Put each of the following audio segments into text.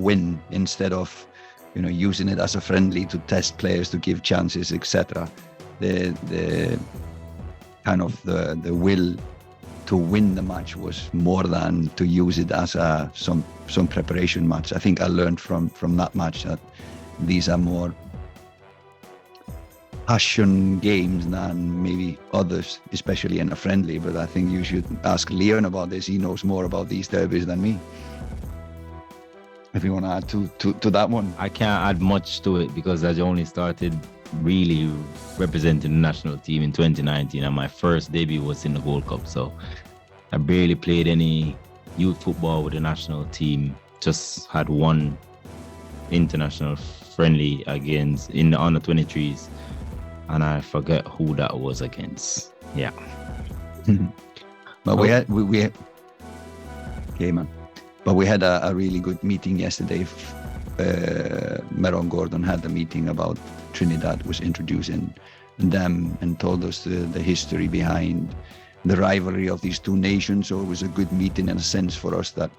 win instead of, using it as a friendly to test players, to give chances, etc. The kind of the will to win the match was more than to use it as some preparation match. I think I learned from that match that these are more passion games than maybe others, especially in a friendly. But I think you should ask Leon about this. He knows more about these derbies than me. If you want to add to that one. I can't add much to it because I only started really representing the national team in 2019, and my first debut was in the World Cup. So I barely played any youth football with the national team. Just had one international friendly against in the under 23s, and I forget who that was against. Yeah. But we had okay, man. But we had a really good meeting yesterday. Meron Gordon had a meeting about Trinidad, was introducing them and told us the history behind the rivalry of these two nations. So it was a good meeting in a sense for us that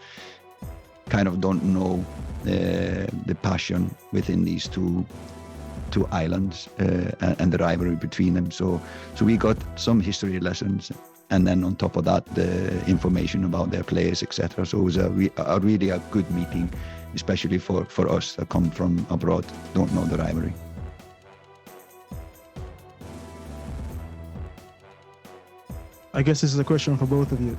kind of don't know the passion within these two islands and the rivalry between them. So we got some history lessons, and then on top of that, the information about their players, etc. So it was really a good meeting, especially for us that come from abroad, don't know the rivalry. I guess this is a question for both of you.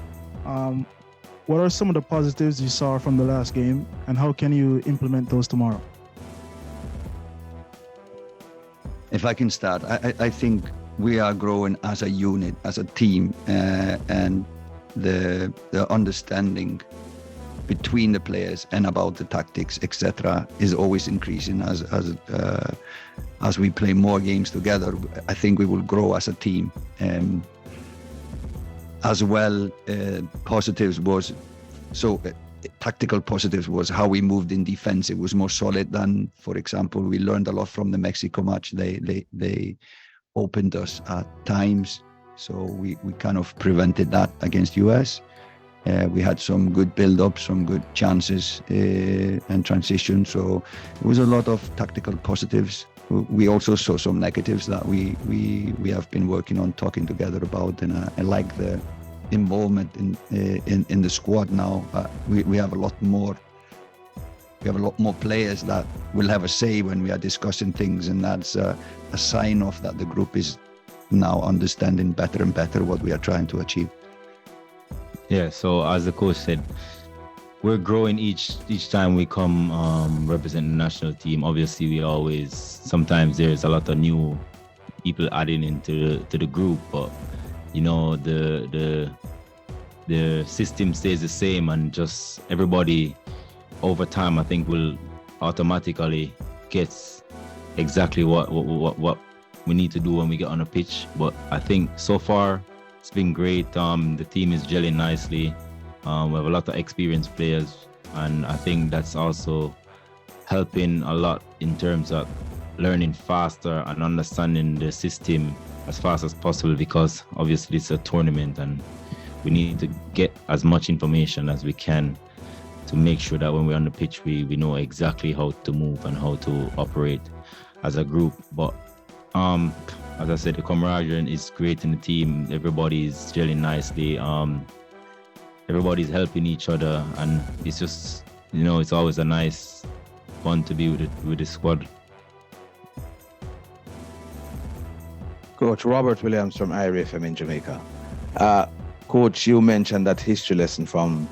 What are some of the positives you saw from the last game, and how can you implement those tomorrow? If I can start, I think we are growing as a unit, as a team, and the understanding between the players and about the tactics, etc., is always increasing as we play more games together. I think we will grow as a team. As well, positives was tactical positives was how we moved in defense. It was more solid than, for example, we learned a lot from the Mexico match. They opened us at times, so we kind of prevented that against US. We had some good build-up, some good chances and transition. So it was a lot of tactical positives. We also saw some negatives that we have been working on, talking together about, and I like the involvement in the squad now. We have a lot more. We have a lot more players that will have a say when we are discussing things, and that's a sign of that the group is now understanding better and better what we are trying to achieve. Yeah, so as the coach said, we're growing each time we come represent the national team. Obviously, sometimes there's a lot of new people adding into the group, but the system stays the same, and just everybody over time, I think, will automatically get exactly what we need to do when we get on a pitch. But I think so far it's been great. The team is gelling nicely. We have a lot of experienced players, and I think that's also helping a lot in terms of learning faster and understanding the system as fast as possible, because obviously it's a tournament and we need to get as much information as we can to make sure that when we're on the pitch, we know exactly how to move and how to operate as a group. But as I said, the camaraderie is great in the team. Everybody's gelling nicely. Everybody's helping each other, and it's just, it's always a nice fun to be with the squad. Coach Robert Williams from IRFM in Jamaica. Coach, you mentioned that history lesson from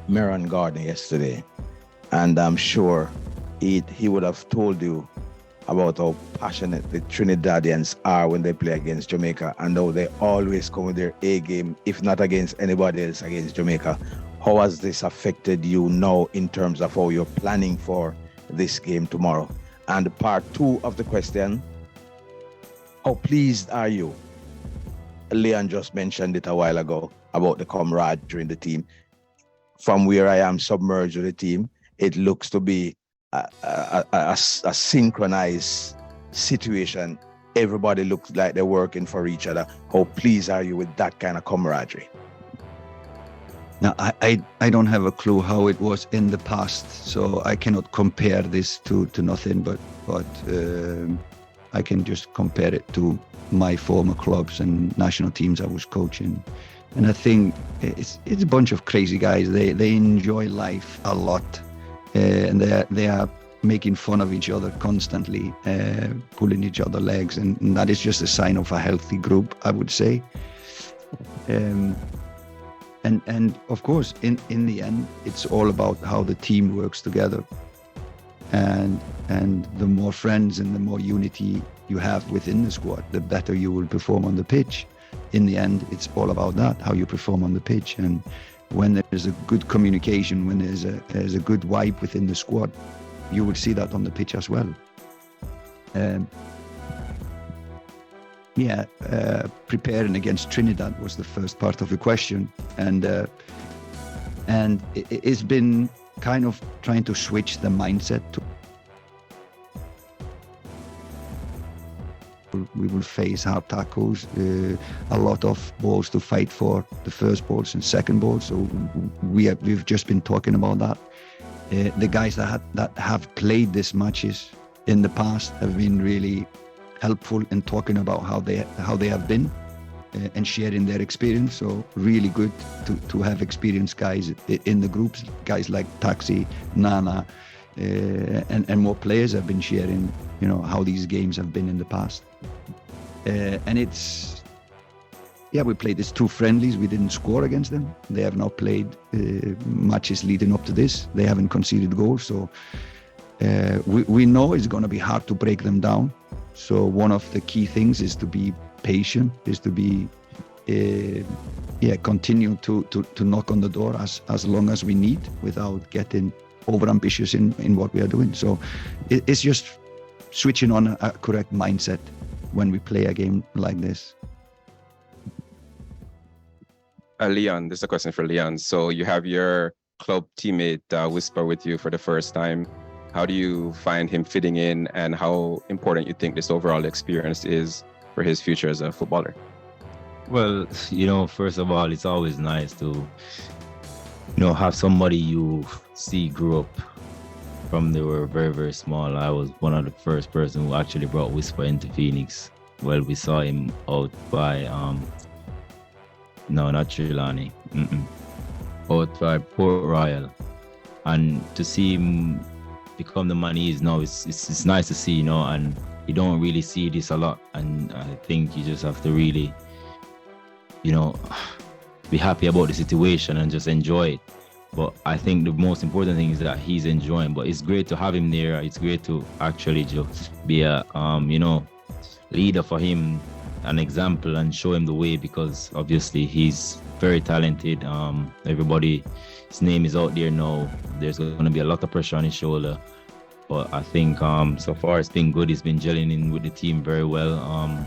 Meron Gardner yesterday, and I'm sure he would have told you about how passionate the Trinidadians are when they play against Jamaica, and how they always come with their A game, if not against anybody else, against Jamaica. How has this affected you now in terms of how you're planning for this game tomorrow? And part two of the question, how pleased are you? Leon just mentioned it a while ago about the camaraderie in the team. From where I am submerged with the team, it looks to be a synchronized situation. Everybody looks like they're working for each other. How pleased are you with that kind of camaraderie? Now, I don't have a clue how it was in the past, so I cannot compare this to nothing, but I can just compare it to my former clubs and national teams I was coaching. And I think it's a bunch of crazy guys. They enjoy life a lot, and they are making fun of each other constantly, pulling each other legs, and that is just a sign of a healthy group, I would say. And of course, in the end, it's all about how the team works together. And the more friends and the more unity you have within the squad, the better you will perform on the pitch. In the end, it's all about that, how you perform on the pitch. And when there's a good communication, when there's a good vibe within the squad, you will see that on the pitch as well. Preparing against Trinidad was the first part of the question, and it's been kind of trying to switch the mindset to. We will face hard tackles, a lot of balls to fight for, the first balls and second balls. So we've just been talking about that. The guys that have played these matches in the past have been really helpful in talking about how they have been and sharing their experience. So really good to have experienced guys in the groups, guys like Taxi, Nana, and more players have been sharing, how these games have been in the past. And we played these 2 friendlies. We didn't score against them. They have now played matches leading up to this. They haven't conceded goals. So we know it's going to be hard to break them down. So one of the key things is to be patient, is to be, continue to knock on the door as long as we need without getting overambitious in what we are doing. So it's just switching on a correct mindset when we play a game like this. Leon, this is a question for Leon. So you have your club teammate Whisper with you for the first time. How do you find him fitting in, and how important you think this overall experience is for his future as a footballer? Well, first of all, it's always nice to, have somebody you see grew up from they were very, very small. I was one of the first person who actually brought Whisper into Phoenix. Well, we saw him out by, no, not Trelawney, out by Port Royal. And to see him become the man he is now, it's nice to see, and you don't really see this a lot. And I think you just have to really, be happy about the situation and just enjoy it. But I think the most important thing is that he's enjoying. But it's great to have him there. It's great to actually just be a, leader for him, an example, and show him the way, because obviously he's very talented. His name is out there now. There's going to be a lot of pressure on his shoulder. But I think so far it's been good. He's been gelling in with the team very well.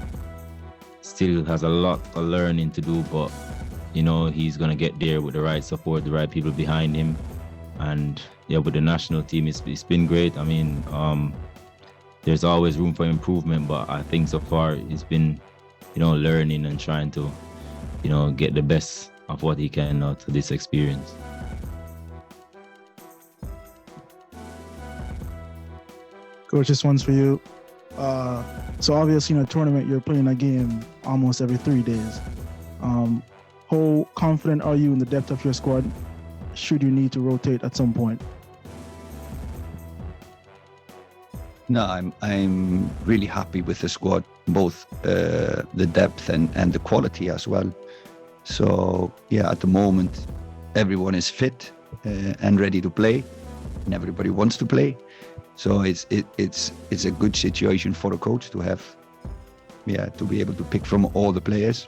Still has a lot of learning to do, but he's going to get there with the right support, the right people behind him. And with the national team, it's been great. I mean, there's always room for improvement, but I think so far he's been, learning and trying to, get the best of what he can out of this experience. Coach, this one's for you. So obviously in a tournament, you're playing a game almost every 3 days. How confident are you in the depth of your squad should you need to rotate at some point? No, I'm really happy with the squad, both the depth and the quality as well. So at the moment, everyone is fit and ready to play, and everybody wants to play. So it's a good situation for a coach to have, to be able to pick from all the players.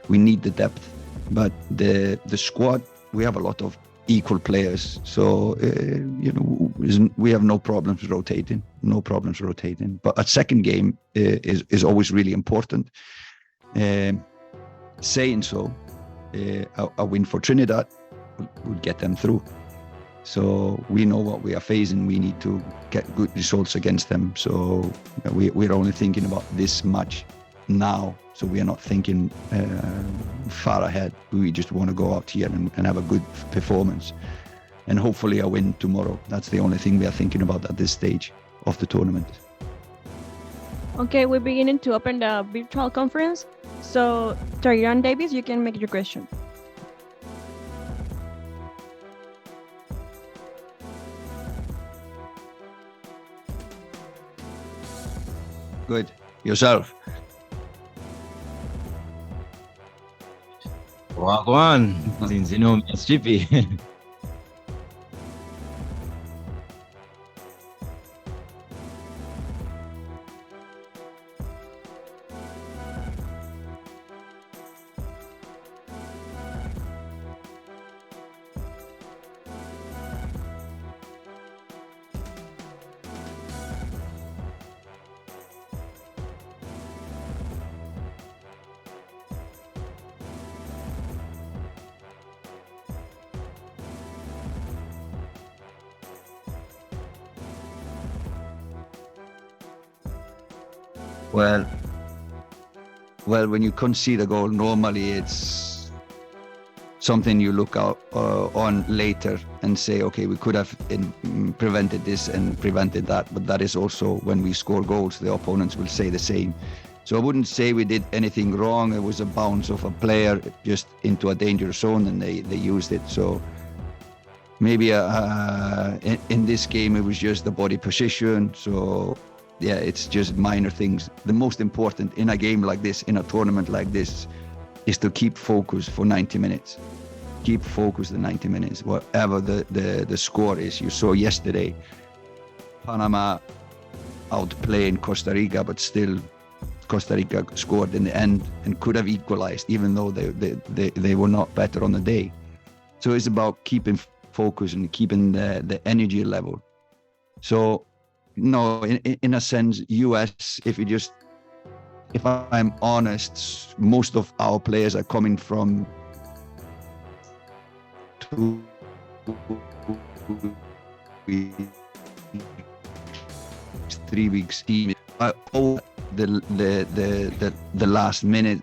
We need the depth, but the squad, we have a lot of equal players. So, we have no problems rotating. But a second game is always really important. Saying so, a win for Trinidad would get them through. So we know what we are facing. We need to get good results against them. So we're only thinking about this match now. So we are not thinking far ahead. We just want to go out here and have a good performance, and hopefully a win tomorrow. That's the only thing we are thinking about at this stage of the tournament. Okay, we're beginning to open the virtual conference. So, Tyrone Davis, you can make your question. Good. Yourself? Wagwan, since you know me as Chippy. Well, when you concede a goal, normally it's something you look out on later and say, okay, we could have prevented this and prevented that. But that is also when we score goals, the opponents will say the same. So I wouldn't say we did anything wrong. It was a bounce of a player just into a dangerous zone, and they used it. So maybe in this game, it was just the body position. So yeah, it's just minor things. The most important in a game like this, in a tournament like this, is to keep focus for 90 minutes. Keep focus the 90 minutes, whatever the score is. You saw yesterday, Panama outplaying Costa Rica, but still Costa Rica scored in the end and could have equalized, even though they were not better on the day. So it's about keeping focus and keeping the energy level. So no, in a sense, US, if I'm honest, most of our players are coming from 3 weeks team. The last minute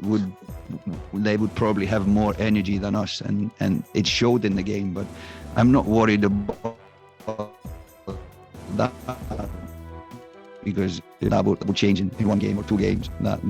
they would probably have more energy than us, and it showed in the game. But I'm not worried about that, because that would change in 1 game or 2 games. That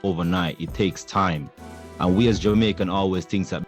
overnight. It takes time. And we as Jamaican always think that